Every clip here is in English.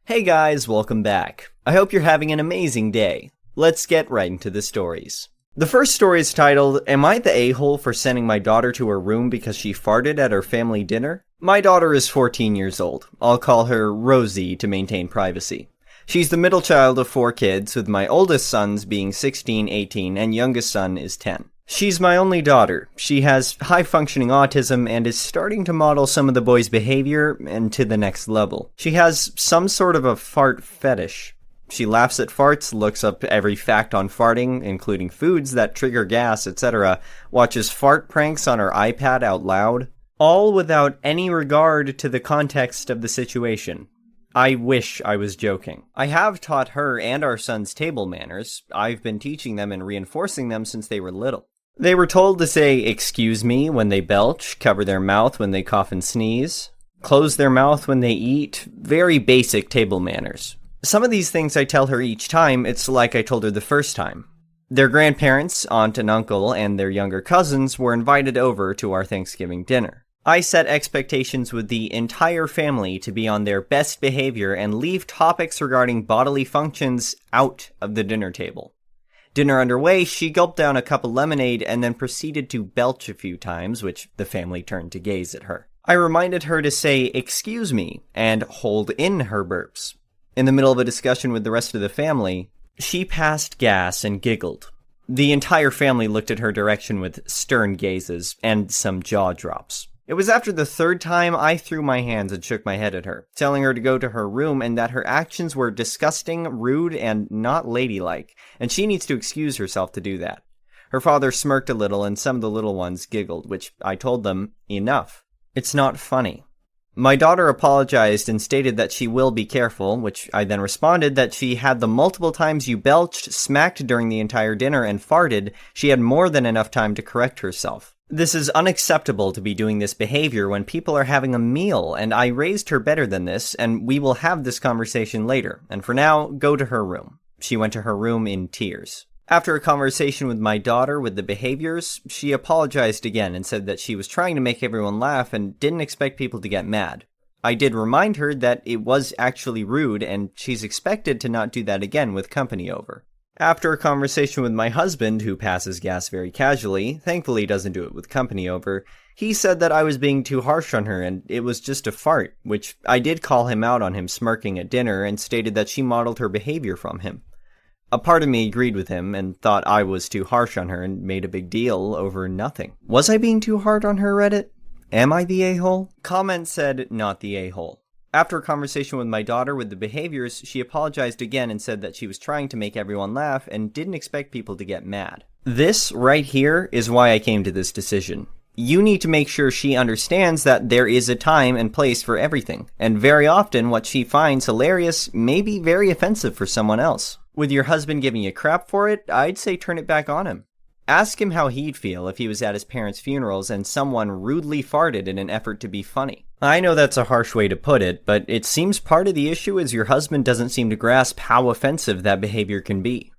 Hey guys, welcome back. I hope you're having an amazing day. Let's get right into the stories. The first story is titled, Am I the a-hole for sending my daughter to her room because she farted at her family dinner? My daughter is 14 years old. I'll call her Rosie to maintain privacy. She's the middle child of 4 kids, with my oldest sons being 16, 18, and youngest son is 10. She's my only daughter. She has high-functioning autism and is starting to model some of the boys' behavior and to the next level. She has some sort of a fart fetish. She laughs at farts, looks up every fact on farting, including foods that trigger gas, etc., watches fart pranks on her iPad out loud, all without any regard to the context of the situation. I wish I was joking. I have taught her and our sons table manners. I've been teaching them and reinforcing them since they were little. They were told to say, "excuse me," when they belch, cover their mouth when they cough and sneeze, close their mouth when they eat, very basic table manners. Some of these things I tell her each time, it's like I told her the first time. Their grandparents, aunt and uncle, and their younger cousins were invited over to our Thanksgiving dinner. I set expectations with the entire family to be on their best behavior and leave topics regarding bodily functions out of the dinner table. Dinner underway, she gulped down a cup of lemonade and then proceeded to belch a few times, which the family turned to gaze at her. I reminded her to say, "excuse me," and hold in her burps. In the middle of a discussion with the rest of the family, she passed gas and giggled. The entire family looked at her direction with stern gazes and some jaw drops. It was after the 3rd time I threw my hands and shook my head at her, telling her to go to her room and that her actions were disgusting, rude, and not ladylike, and she needs to excuse herself to do that. Her father smirked a little and some of the little ones giggled, which I told them, enough. It's not funny. My daughter apologized and stated that she will be careful, which I then responded that she had the multiple times you belched, smacked during the entire dinner, and farted, she had more than enough time to correct herself. This is unacceptable to be doing this behavior when people are having a meal, and I raised her better than this, and we will have this conversation later, and for now, go to her room. She went to her room in tears. After a conversation with my daughter with the behaviors, she apologized again and said that she was trying to make everyone laugh and didn't expect people to get mad. I did remind her that it was actually rude, and she's expected to not do that again with company over. After a conversation with my husband, who passes gas very casually, thankfully doesn't do it with company over, he said that I was being too harsh on her and it was just a fart, which I did call him out on him smirking at dinner and stated that she modeled her behavior from him. A part of me agreed with him and thought I was too harsh on her and made a big deal over nothing. Was I being too hard on her, Reddit? Am I the a-hole? Comment said, not the a-hole. After a conversation with my daughter with the behaviors, she apologized again and said that she was trying to make everyone laugh and didn't expect people to get mad. This right here is why I came to this decision. You need to make sure she understands that there is a time and place for everything, and very often what she finds hilarious may be very offensive for someone else. With your husband giving you crap for it, I'd say turn it back on him. Ask him how he'd feel if he was at his parents' funerals and someone rudely farted in an effort to be funny. I know that's a harsh way to put it, but it seems part of the issue is your husband doesn't seem to grasp how offensive that behavior can be.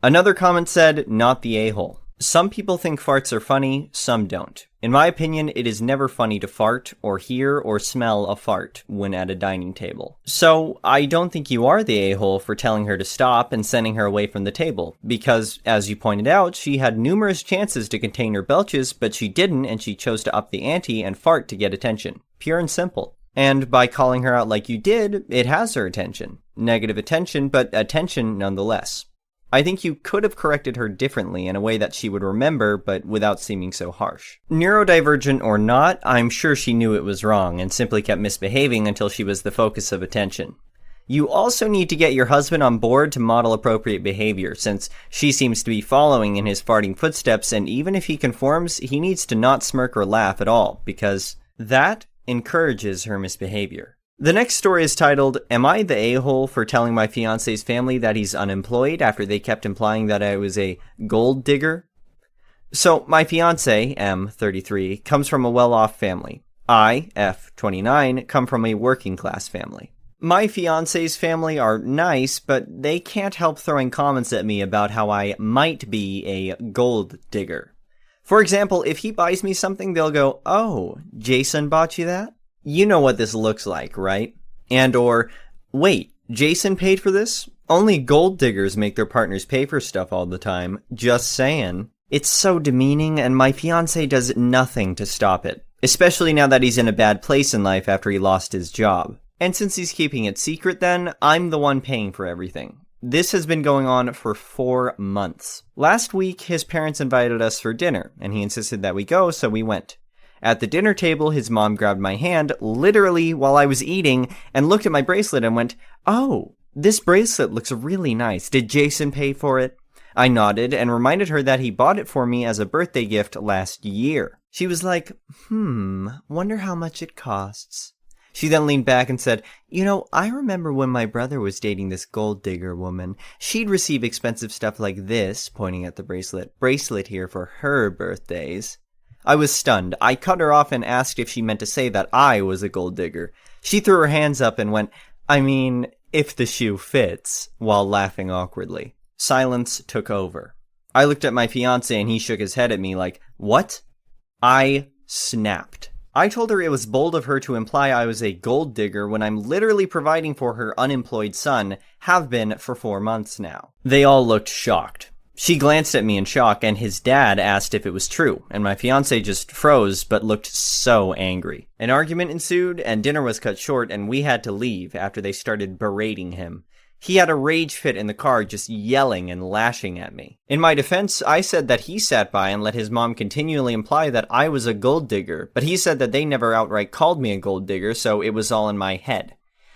Another comment said, not the a-hole. Some people think farts are funny, some don't. In my opinion, it is never funny to fart, or hear, or smell a fart when at a dining table. So, I don't think you are the a-hole for telling her to stop and sending her away from the table, because, as you pointed out, she had numerous chances to contain her belches, but she didn't, and she chose to up the ante and fart to get attention. Pure and simple. And by calling her out like you did, it has her attention. Negative attention, but attention nonetheless. I think you could have corrected her differently in a way that she would remember, but without seeming so harsh. Neurodivergent or not, I'm sure she knew it was wrong and simply kept misbehaving until she was the focus of attention. You also need to get your husband on board to model appropriate behavior, since she seems to be following in his farting footsteps, and even if he conforms, he needs to not smirk or laugh at all, because that encourages her misbehavior. The next story is titled, Am I the a-hole for telling my fiancé's family that he's unemployed after they kept implying that I was a gold digger? So, my fiancé, M, 33, comes from a well-off family. I, F, 29, come from a working-class family. My fiancé's family are nice, but they can't help throwing comments at me about how I might be a gold digger. For example, if he buys me something, they'll go, "Oh, Jason bought you that?" You know what this looks like, right? And or, "Wait, Jason paid for this? Only gold diggers make their partners pay for stuff all the time. Just saying. It's so demeaning, and my fiancé does nothing to stop it. Especially now that he's in a bad place in life after he lost his job. And since he's keeping it secret then, I'm the one paying for everything. This has been going on for 4 months. Last week, his parents invited us for dinner, and he insisted that we go, so we went. At the dinner table, his mom grabbed my hand, literally while I was eating, and looked at my bracelet and went, "Oh, this bracelet looks really nice. Did Jason pay for it?" I nodded and reminded her that he bought it for me as a birthday gift last year. She was like, wonder how much it costs. She then leaned back and said, I remember when my brother was dating this gold digger woman. She'd receive expensive stuff like this, pointing at the bracelet here for her birthdays. I was stunned. I cut her off and asked if she meant to say that I was a gold digger. She threw her hands up and went, if the shoe fits, while laughing awkwardly. Silence took over. I looked at my fiancé and he shook his head at me like, "What?" I snapped. I told her it was bold of her to imply I was a gold digger when I'm literally providing for her unemployed son, have been for 4 months now. They all looked shocked. She glanced at me in shock, and his dad asked if it was true, and my fiancé just froze but looked so angry. An argument ensued, and dinner was cut short, and we had to leave after they started berating him. He had a rage fit in the car, just yelling and lashing at me. In my defense, I said that he sat by and let his mom continually imply that I was a gold digger, but he said that they never outright called me a gold digger, so it was all in my head.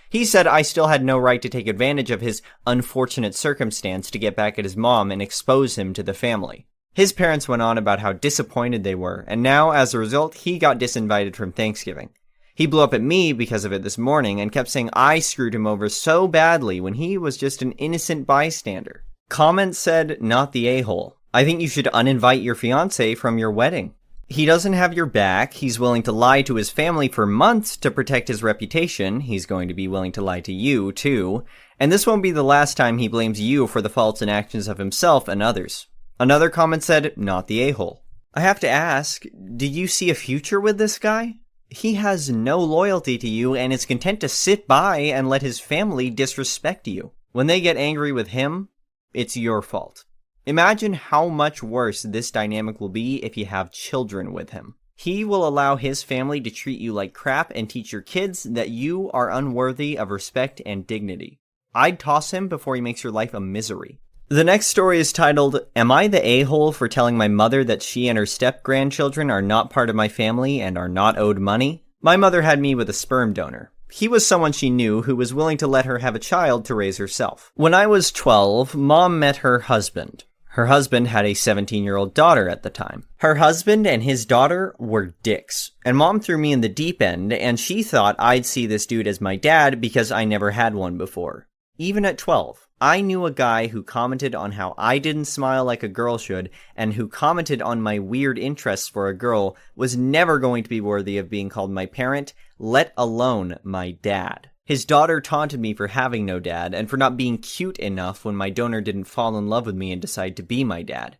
He said I still had no right to take advantage of his unfortunate circumstance to get back at his mom and expose him to the family. His parents went on about how disappointed they were, and now, as a result, he got disinvited from Thanksgiving. He blew up at me because of it this morning and kept saying I screwed him over so badly when he was just an innocent bystander. Comments said, "Not the a-hole. I think you should uninvite your fiancé from your wedding. He doesn't have your back. He's willing to lie to his family for months to protect his reputation. He's going to be willing to lie to you, too. And this won't be the last time he blames you for the faults and actions of himself and others." Another comment said, "Not the a-hole." I have to ask, do you see a future with this guy? He has no loyalty to you and is content to sit by and let his family disrespect you. When they get angry with him, it's your fault. Imagine how much worse this dynamic will be if you have children with him. He will allow his family to treat you like crap and teach your kids that you are unworthy of respect and dignity. I'd toss him before he makes your life a misery. The next story is titled, "Am I the a-hole for telling my mother that she and her step-grandchildren are not part of my family and are not owed money?" My mother had me with a sperm donor. He was someone she knew who was willing to let her have a child to raise herself. When I was 12, Mom met her husband. Her husband had a 17-year-old daughter at the time. Her husband and his daughter were dicks, and Mom threw me in the deep end, and she thought I'd see this dude as my dad because I never had one before. Even at 12. I knew a guy who commented on how I didn't smile like a girl should, and who commented on my weird interests for a girl was never going to be worthy of being called my parent, let alone my dad. His daughter taunted me for having no dad, and for not being cute enough when my donor didn't fall in love with me and decide to be my dad.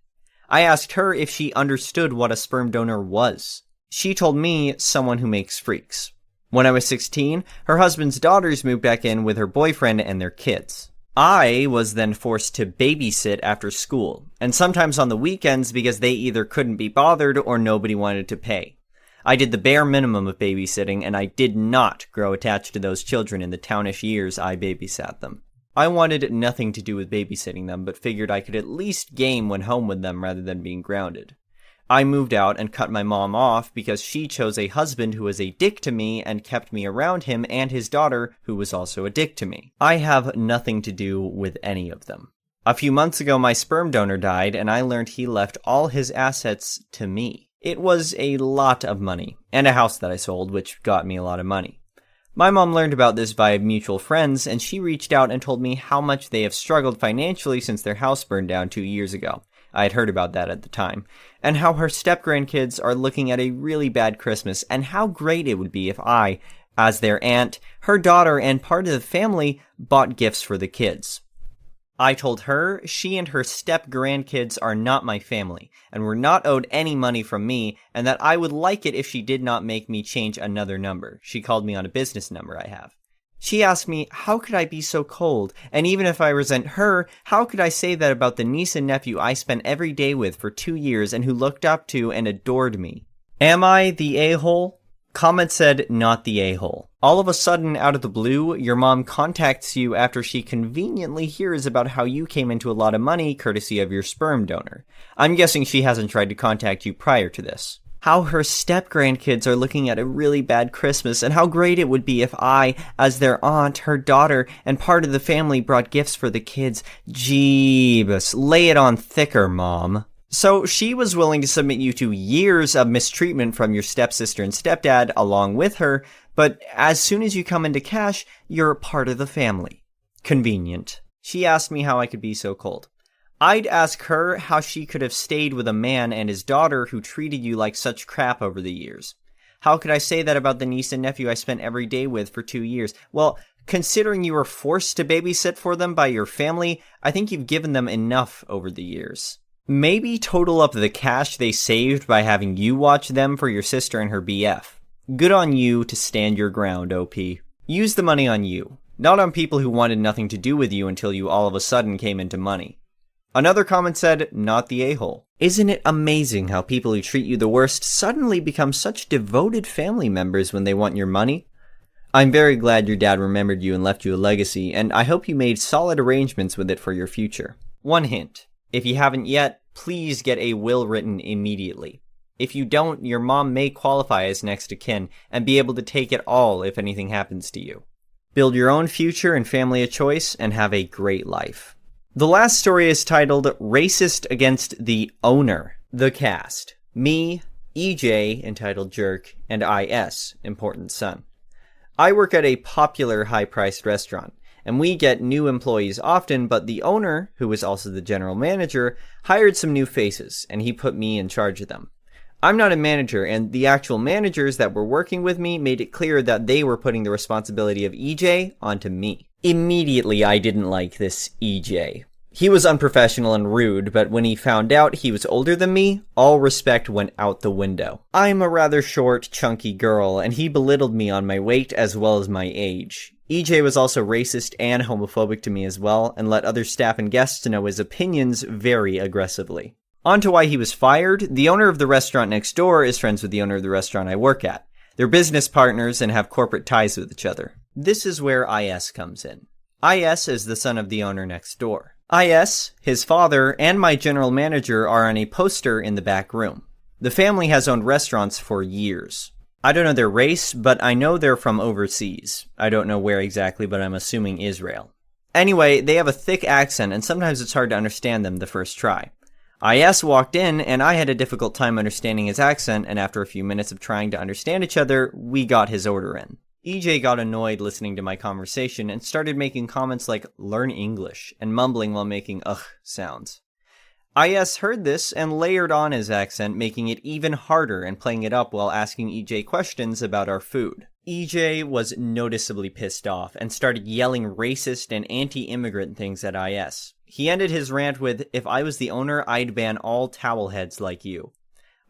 I asked her if she understood what a sperm donor was. She told me someone who makes freaks. When I was 16, her husband's daughters moved back in with her boyfriend and their kids. I was then forced to babysit after school, and sometimes on the weekends because they either couldn't be bothered or nobody wanted to pay. I did the bare minimum of babysitting, and I did not grow attached to those children in the townish years I babysat them. I wanted nothing to do with babysitting them, but figured I could at least game when home with them rather than being grounded. I moved out and cut my mom off because she chose a husband who was a dick to me and kept me around him and his daughter who was also a dick to me. I have nothing to do with any of them. A few months ago, my sperm donor died and I learned he left all his assets to me. It was a lot of money, and a house that I sold, which got me a lot of money. My mom learned about this via mutual friends, and she reached out and told me how much they have struggled financially since their house burned down 2 years ago. I had heard about that at the time, and how her step-grandkids are looking at a really bad Christmas, and how great it would be if I, as their aunt, her daughter, and part of the family, bought gifts for the kids. I told her she and her step-grandkids are not my family, and were not owed any money from me, and that I would like it if she did not make me change another number. She called me on a business number I have. She asked me, how could I be so cold? And even if I resent her, how could I say that about the niece and nephew I spent every day with for 2 years and who looked up to and adored me? Am I the a-hole? Comment said, not the a-hole. All of a sudden, out of the blue, your mom contacts you after she conveniently hears about how you came into a lot of money courtesy of your sperm donor. I'm guessing she hasn't tried to contact you prior to this. How her step-grandkids are looking at a really bad Christmas, and how great it would be if I, as their aunt, her daughter, and part of the family brought gifts for the kids. Jeebus, lay it on thicker, Mom. So she was willing to submit you to years of mistreatment from your stepsister and stepdad along with her, but as soon as you come into cash, you're part of the family. Convenient. She asked me how I could be so cold. I'd ask her how she could have stayed with a man and his daughter who treated you like such crap over the years. How could I say that about the niece and nephew I spent every day with for 2 years? Well, considering you were forced to babysit for them by your family, I think you've given them enough over the years. Maybe total up the cash they saved by having you watch them for your sister and her BF. Good on you to stand your ground, OP. Use the money on you, not on people who wanted nothing to do with you until you all of a sudden came into money. Another comment said, not the a-hole. Isn't it amazing how people who treat you the worst suddenly become such devoted family members when they want your money? I'm very glad your dad remembered you and left you a legacy, and I hope you made solid arrangements with it for your future. One hint. If you haven't yet, please get a will written immediately. If you don't, your mom may qualify as next of kin and be able to take it all if anything happens to you. Build your own future and family of choice and have a great life. The last story is titled Racist Against the Owner, the cast. Me, EJ, entitled Jerk, and IS, important son. I work at a popular high-priced restaurant, and we get new employees often, but the owner, who is also the general manager, hired some new faces, and he put me in charge of them. I'm not a manager, and the actual managers that were working with me made it clear that they were putting the responsibility of EJ onto me. Immediately, I didn't like this EJ. He was unprofessional and rude, but when he found out he was older than me, all respect went out the window. I'm a rather short, chunky girl, and he belittled me on my weight as well as my age. EJ was also racist and homophobic to me as well, and let other staff and guests know his opinions very aggressively. On to why he was fired. The owner of the restaurant next door is friends with the owner of the restaurant I work at. They're business partners and have corporate ties with each other. This is where IS comes in. IS is the son of the owner next door. IS, his father, and my general manager are on a poster in the back room. The family has owned restaurants for years. I don't know their race, but I know they're from overseas. I don't know where exactly, but I'm assuming Israel. Anyway, they have a thick accent, and sometimes it's hard to understand them the first try. IS walked in, and I had a difficult time understanding his accent, and after a few minutes of trying to understand each other, we got his order in. EJ got annoyed listening to my conversation and started making comments like, learn English, and mumbling while making ugh sounds. IS heard this and layered on his accent, making it even harder and playing it up while asking EJ questions about our food. EJ was noticeably pissed off and started yelling racist and anti-immigrant things at IS. He ended his rant with, if I was the owner, I'd ban all towel heads like you.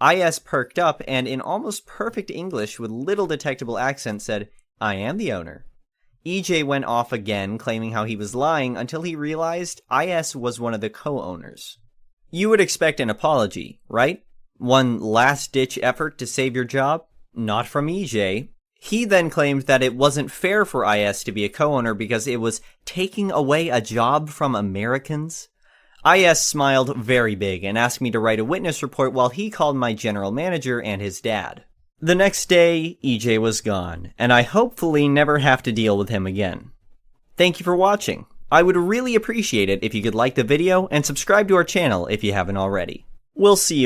IS perked up and in almost perfect English with little detectable accent said, I am the owner. EJ went off again, claiming how he was lying until he realized IS was one of the co-owners. You would expect an apology, right? One last-ditch effort to save your job? Not from EJ. He then claimed that it wasn't fair for IS to be a co-owner because it was taking away a job from Americans. IS smiled very big and asked me to write a witness report while he called my general manager and his dad. The next day, EJ was gone, and I hopefully never have to deal with him again. Thank you for watching. I would really appreciate it if you could like the video and subscribe to our channel if you haven't already. We'll see you.